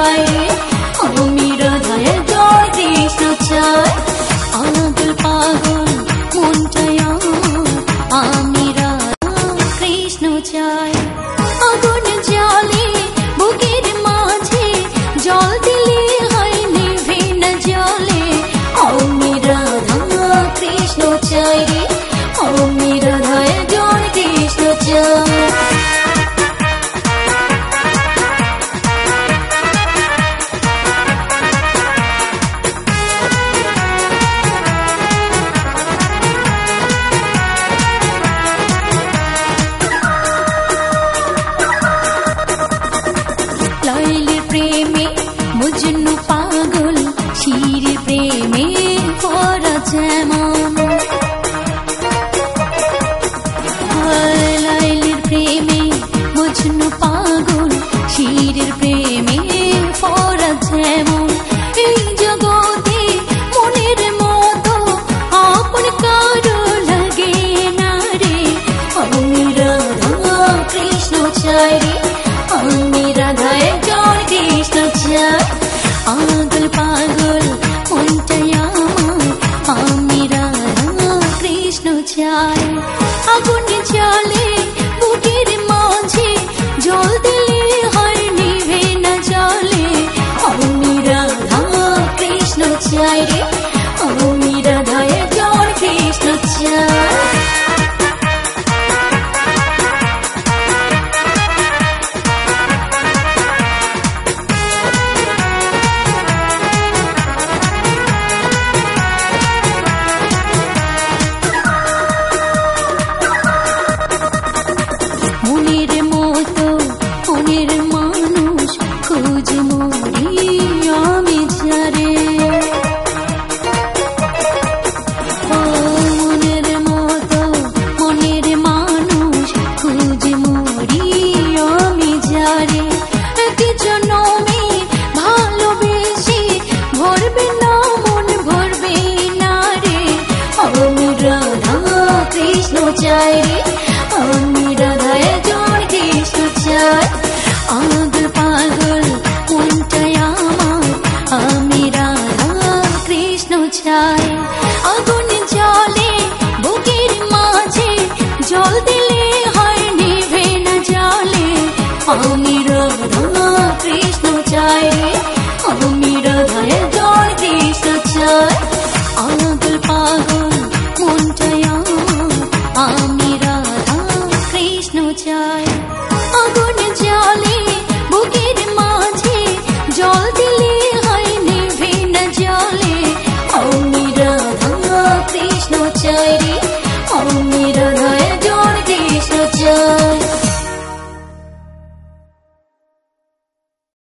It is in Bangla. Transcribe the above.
চাই রে, আমি রাধায় জয় কৃষ্ণ চাই। আগুল পাগল মনটাই আমার, আমি রাধা কৃষ্ণ চাই। আগুন জ্বালে বুকের মাঝে, জল দিলে হয় নিভে না জলে, আমি রাধা কৃষ্ণ চাই রে, আমি রাধায় জয় কৃষ্ণ চাই। লাইলের প্রেমে মজনু পাগল, শির প্রেমে পরা যেমন। লাইলের প্রেমে মজনু পাগল, শির প্রেমে পরা যেমন। এই জগতে মনের মতো আপন কারো লাগে না রে, আমি রাধা কৃষ্ণ চাই রে, আমি রাধায় জয় কৃষ্ণ চাই। আগুল পাগল মনটাই আমার, আমি রাধা কৃষ্ণ চাই। আগুন জ্বালে বুকের মাঝে, জল দিলে হয় নিভে না জলে, আমি রাধা কৃষ্ণ চাই রে, আমি রাধায় জয় কৃষ্ণ চাই। মনের মতো মনের মানুষ খোঁজ মরি আমি যারে, মনের মতো মনের মানুষ খোঁজ মরি আমি যারে। কি জন্মে ভালোবেসে ভরবে না মন ভরবে না রে, আমি রাধা কৃষ্ণ চাই রে, আমি রাধায় জয় কৃষ্ণ চাই। আগুল পাগল মনটাই আমার, আমি রাধা কৃষ্ণ চাই। আগুন জ্বলে বুকের মাঝে, জল দিলে হয় নিভে না জলে, আমি রাধা কৃষ্ণ চাই রে, আমি রাধায় জয় কৃষ্ণ চাই।